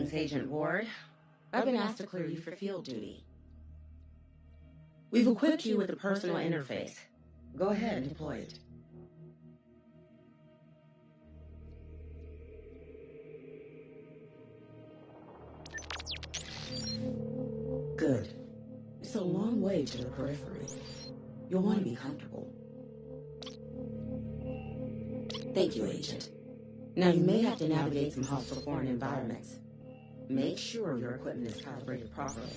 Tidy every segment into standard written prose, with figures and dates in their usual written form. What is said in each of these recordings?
Greetings, Agent Ward. I've been asked to clear you for field duty. We've equipped you with a personal interface. Go ahead and deploy it. Good. It's a long way to the periphery. You'll want to be comfortable. Thank you, Agent. Now you may have to navigate some hostile foreign environments. Make sure your equipment is calibrated properly.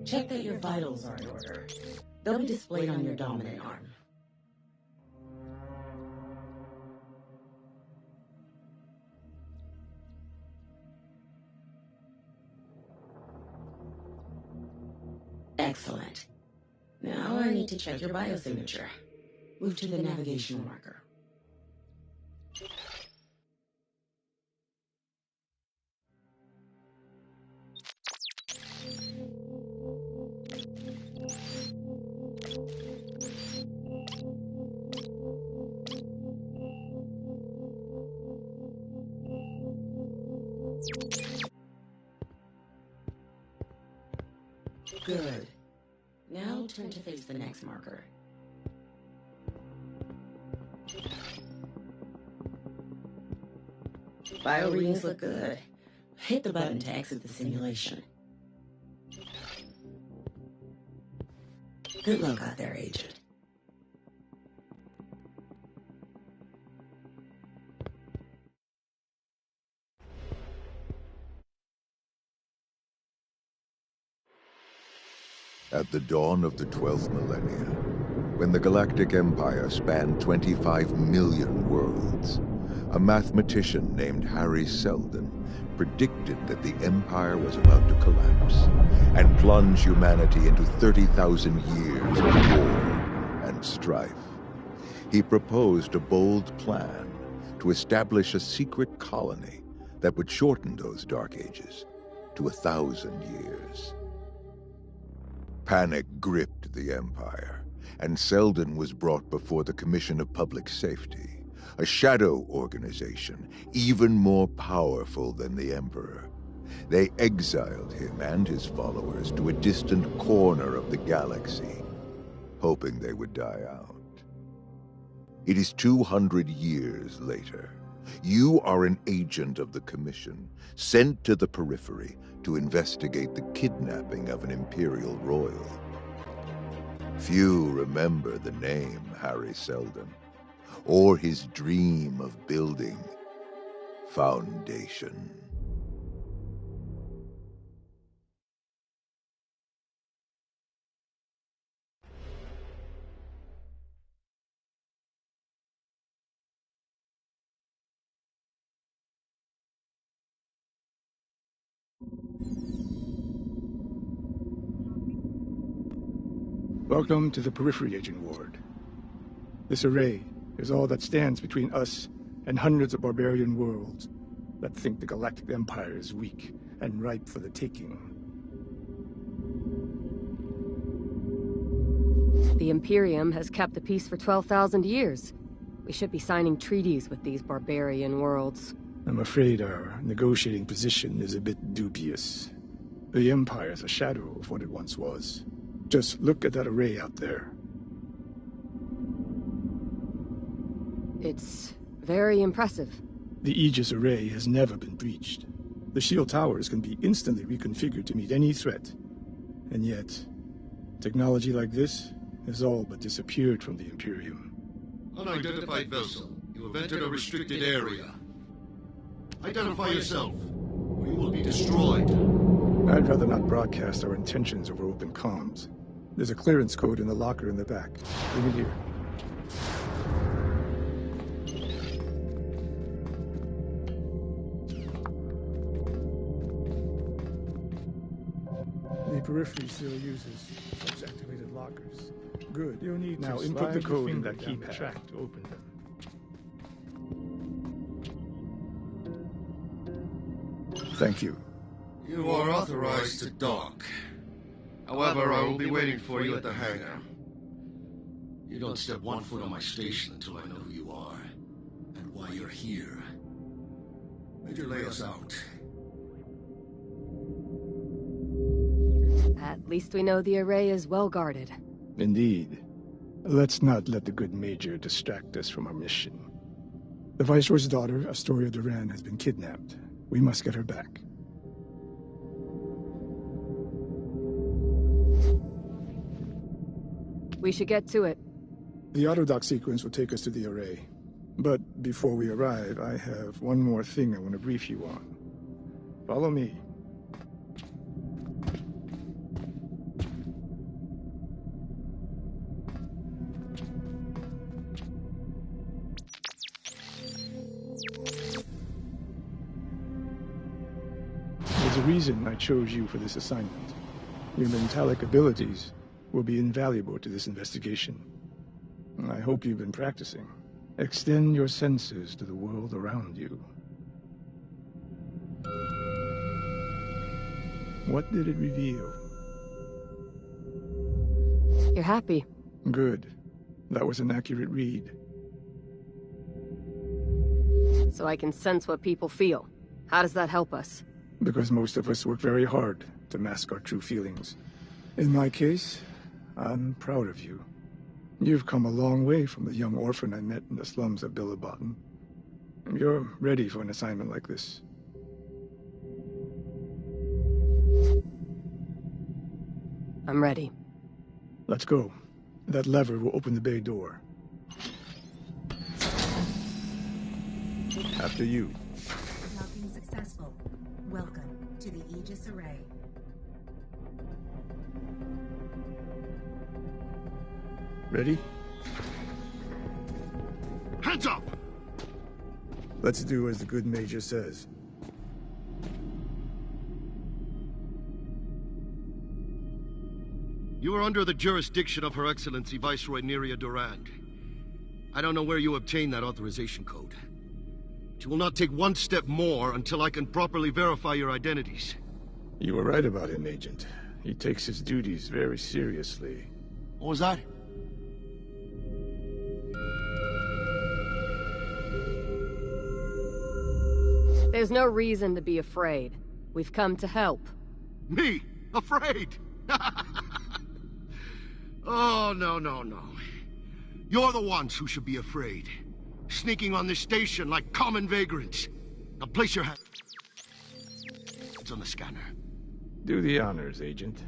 Check that your vitals are in order. They'll be displayed on your dominant arm. Excellent. Now I need to check your biosignature. Move to the navigational marker. Good. Now turn to face the next marker. Bio readings look good. Hit the button to exit the simulation. Good luck out there, Agent. At the dawn of the 12th millennia, when the Galactic Empire spanned 25 million worlds, a mathematician named Hari Seldon predicted that the Empire was about to collapse and plunge humanity into 30,000 years of war and strife. He proposed a bold plan to establish a secret colony that would shorten those dark ages to 1,000 years. Panic gripped the Empire, and Seldon was brought before the Commission of Public Safety, a shadow organization even more powerful than the Emperor. They exiled him and his followers to a distant corner of the galaxy, hoping they would die out. It is 200 years later. You are an agent of the Commission, sent to the periphery to investigate the kidnapping of an Imperial royal. Few remember the name Hari Seldon, or his dream of building Foundation. Welcome to the Periphery, Agent Ward. This array is all that stands between us and hundreds of barbarian worlds that think the Galactic Empire is weak and ripe for the taking. The Imperium has kept the peace for 12,000 years. We should be signing treaties with these barbarian worlds. I'm afraid our negotiating position is a bit dubious. The Empire is a shadow of what it once was. Just look at that array out there. It's very impressive. The Aegis array has never been breached. The shield towers can be instantly reconfigured to meet any threat. And yet, technology like this has all but disappeared from the Imperium. Unidentified vessel. You have entered a restricted area. Identify yourself, or you will be destroyed. I'd rather not broadcast our intentions over open comms. There's a clearance code in the locker in the back. Bring it here. The periphery still uses such activated lockers. Good. You'll need now input the code in that keypad to open them. Thank you. You are authorized to dock. However, I will be waiting for you at the hangar. You don't step 1 foot on my station until I know who you are, and why you're here. Major, lay us out. At least we know the array is well guarded. Indeed. Let's not let the good Major distract us from our mission. The Viceroy's daughter, Astoria Duran, has been kidnapped. We must get her back. We should get to it. The autodock sequence will take us to the array. But before we arrive, I have one more thing I want to brief you on. Follow me. There's a reason I chose you for this assignment. Your mentalic abilities will be invaluable to this investigation. I hope you've been practicing. Extend your senses to the world around you. What did it reveal? You're happy. Good. That was an accurate read. So I can sense what people feel. How does that help us? Because most of us work very hard to mask our true feelings. In my case, I'm proud of you. You've come a long way from the young orphan I met in the slums of Billibotten. You're ready for an assignment like this. I'm ready. Let's go. That lever will open the bay door. After you. Docking successful. Welcome to the Aegis Array. Ready? Hands up! Let's do as the good Major says. You are under the jurisdiction of Her Excellency Viceroy Neria Durand. I don't know where you obtained that authorization code. But you will not take one step more until I can properly verify your identities. You were right about him, Agent. He takes his duties very seriously. What was that? There's no reason to be afraid. We've come to help. Me? Afraid? Oh, no, no, no. You're the ones who should be afraid. Sneaking on this station like common vagrants. Now place your hand. It's on the scanner. Do the honors, Agent.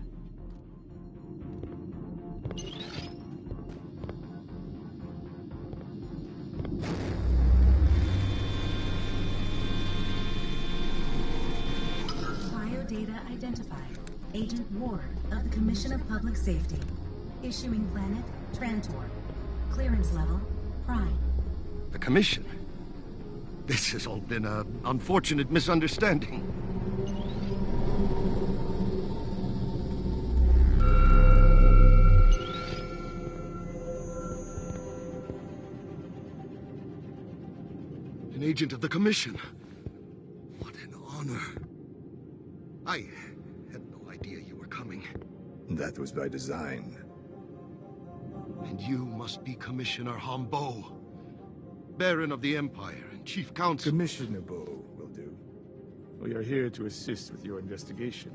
Biodata identified. Agent Ward of the Commission of Public Safety. Issuing planet Trantor. Clearance level Prime. The Commission? This has all been an unfortunate misunderstanding. An agent of the Commission. What an honor. I had no idea you were coming. That was by design. And you must be Commissioner Hambo, Baron of the Empire and Chief Counsel. Commissioner Bo will do. We are here to assist with your investigation.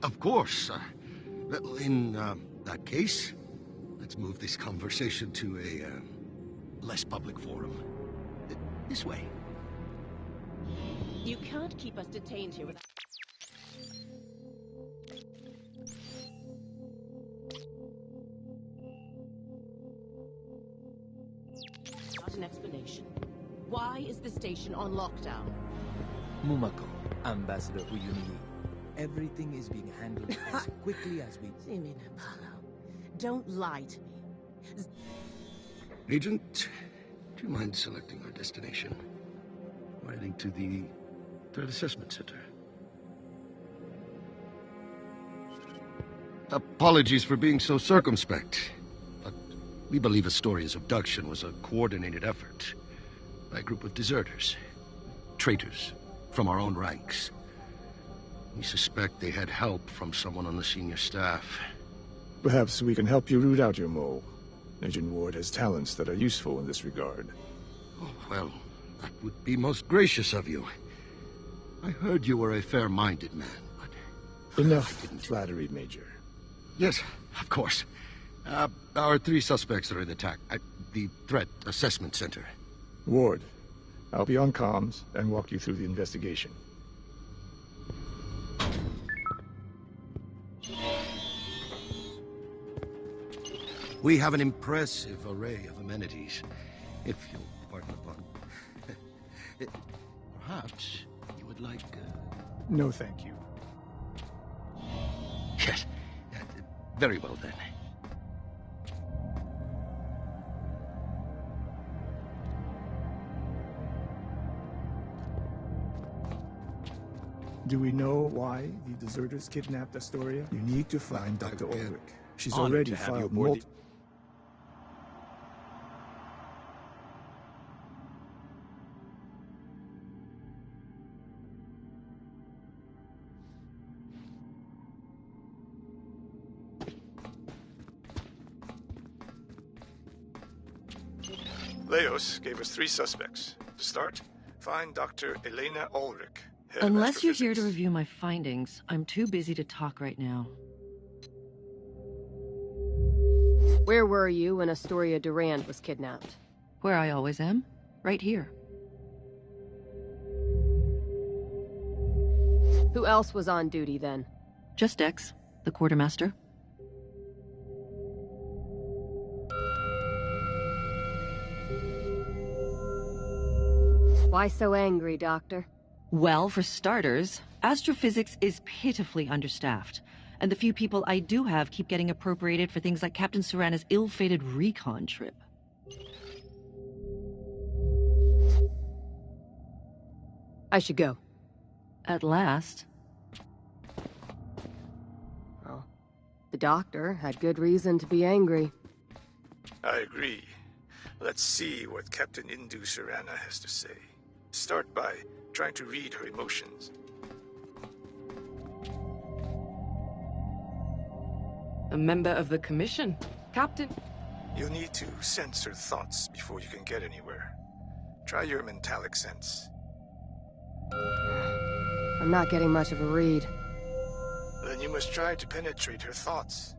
Of course. Well, in that case, let's move this conversation to a less public forum. This way. You can't keep us detained here without... an explanation. Why is the station on lockdown? Mumako, Ambassador Uyuni. Everything is being handled as quickly as we... Simin Apollo, don't lie to me. Agent, do you mind selecting our destination? We're heading to the Threat Assessment Center. Apologies for being so circumspect, but we believe Astoria's abduction was a coordinated effort by a group of deserters, traitors from our own ranks. We suspect they had help from someone on the senior staff. Perhaps we can help you root out your mole. Agent Ward has talents that are useful in this regard. Oh, well, that would be most gracious of you. I heard you were a fair-minded man, but... Enough flattery, Major. Yes, of course. Our 3 suspects are in attack at the Threat Assessment Center. Ward, I'll be on comms and walk you through the investigation. We have an impressive array of amenities, if you'll pardon the pun. Perhaps you would like... No, thank you. Yes, very well then. Do we know why the deserters kidnapped Astoria? You need to find Dr. Ulrich. She's already filed multiple... Leos gave us 3 suspects. To start, find Dr. Elena Ulrich. Unless you're here to review my findings, I'm too busy to talk right now. Where were you when Astoria Durand was kidnapped? Where I always am. Right here. Who else was on duty then? Just X, the quartermaster. Why so angry, Doctor? Well, for starters, astrophysics is pitifully understaffed, and the few people I do have keep getting appropriated for things like Captain Serana's ill-fated recon trip. I should go. At last. Well, the Doctor had good reason to be angry. I agree. Let's see what Captain Indu Serana has to say. Start by trying to read her emotions. A member of the Commission, Captain. You'll need to sense her thoughts before you can get anywhere. Try your mentalic sense. I'm not getting much of a read. Then you must try to penetrate her thoughts.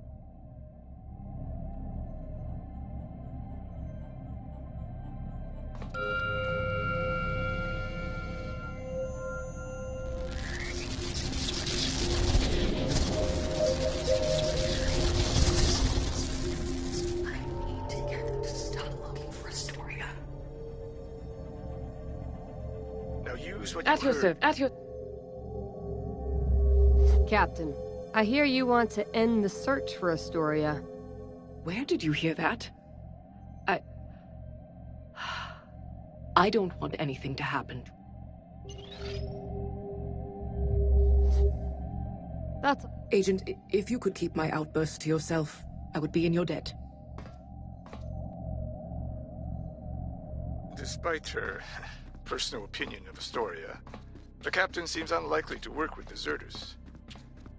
At your... Captain, I hear you want to end the search for Astoria. Where did you hear that? I don't want anything to happen. That's... Agent, if you could keep my outburst to yourself, I would be in your debt. Despite her personal opinion of Astoria, the captain seems unlikely to work with deserters.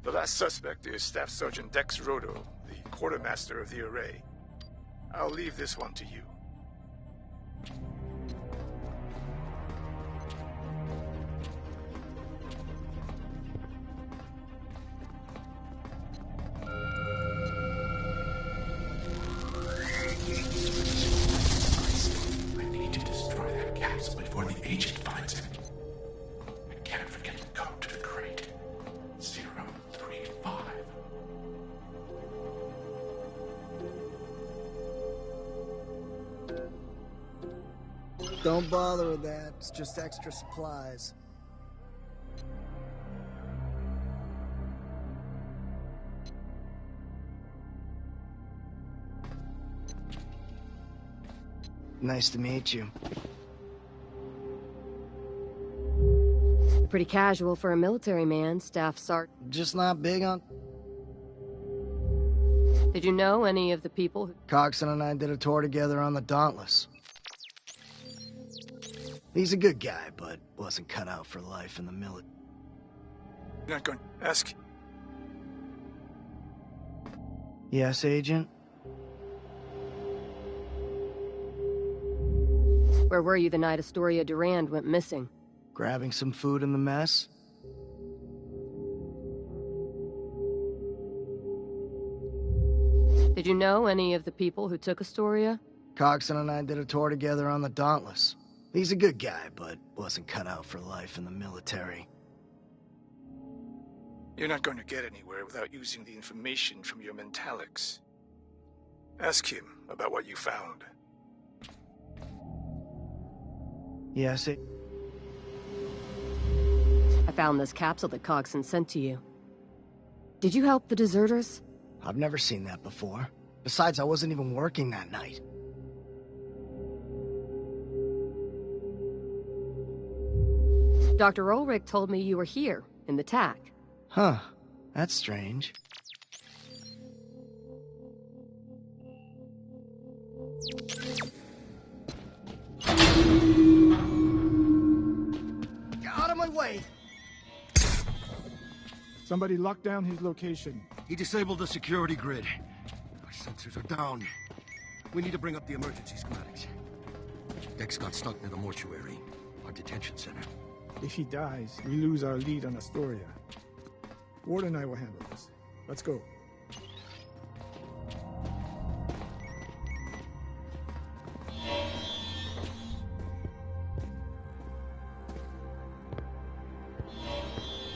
The last suspect is Staff Sergeant Dex Rodo, the quartermaster of the array. I'll leave this one to you. I need to destroy that capsule before the agent finds it. I can't forget the code to the crate. 035. Don't bother with that. It's just extra supplies. Nice to meet you. Pretty casual for a military man, Staff Sergeant. Just not big on... Did you know any of the people who... Coxon and I did a tour together on the Dauntless. He's a good guy, but wasn't cut out for life in the military. You're not going to ask. Yes, Agent? Where were you the night Astoria Durand went missing? Grabbing some food in the mess? Did you know any of the people who took Astoria? Coxon and I did a tour together on the Dauntless. He's a good guy, but wasn't cut out for life in the military. You're not going to get anywhere without using the information from your Mentalics. Ask him about what you found. Yes, I found this capsule that Coxon sent to you. Did you help the deserters? I've never seen that before. Besides, I wasn't even working that night. Dr. Ulrich told me you were here, in the TAC. Huh. That's strange. Get out of my way! Somebody locked down his location. He disabled the security grid. Our sensors are down. We need to bring up the emergency schematics. Dex got stuck near the mortuary, our detention center. If he dies, we lose our lead on Astoria. Ward and I will handle this. Let's go.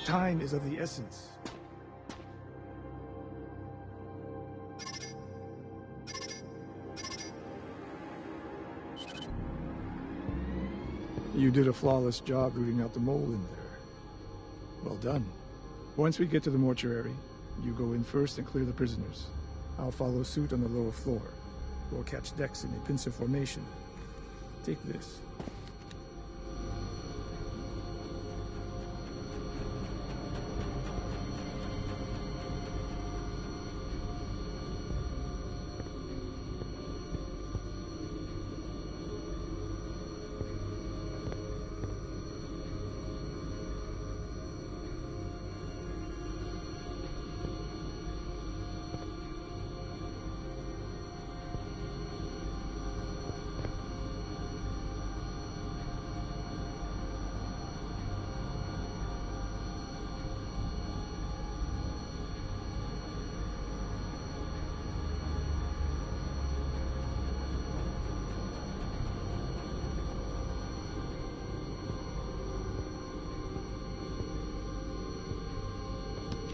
Time is of the essence. You did a flawless job rooting out the mole in there. Well done. Once we get to the mortuary, you go in first and clear the prisoners. I'll follow suit on the lower floor. We'll catch Dex in a pincer formation. Take this.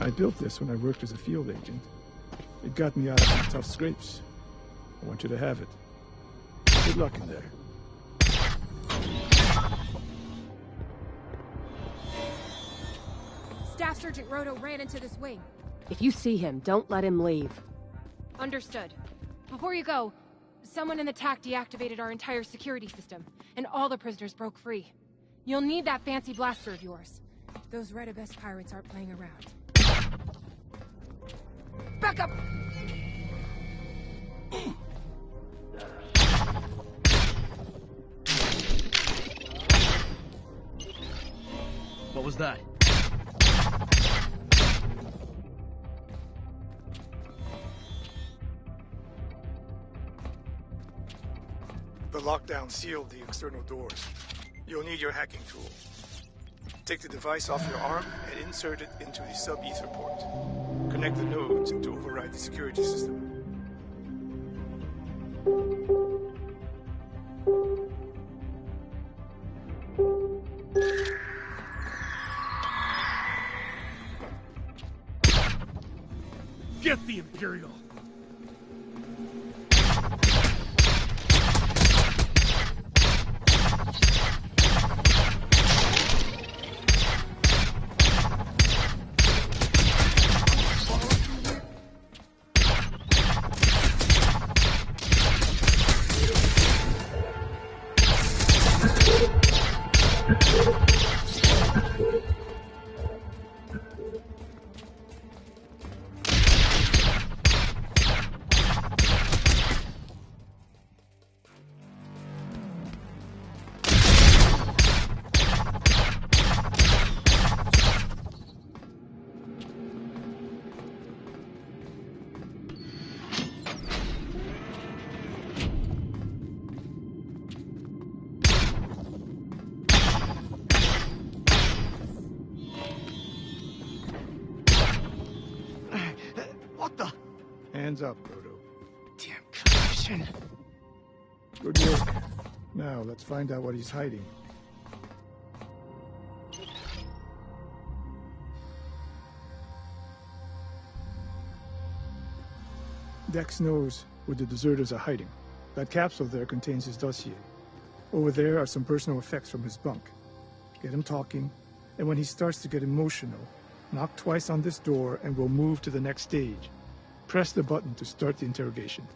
I built this when I worked as a field agent. It got me out of some tough scrapes. I want you to have it. Good luck in there. Staff Sergeant Roto ran into this wing. If you see him, don't let him leave. Understood. Before you go, someone in the TAC deactivated our entire security system, and all the prisoners broke free. You'll need that fancy blaster of yours. Those Red Abyss pirates aren't playing around. Back up! What was that? The lockdown sealed the external doors. You'll need your hacking tool. Take the device off your arm and insert it into the sub-ether port. Connect the nodes to override the security system. Get the Imperial! Hands up, Proto. Damn commission. Good work. Now, let's find out what he's hiding. Dex knows where the deserters are hiding. That capsule there contains his dossier. Over there are some personal effects from his bunk. Get him talking, and when he starts to get emotional, knock twice on this door and we'll move to the next stage. Press the button to start the interrogation.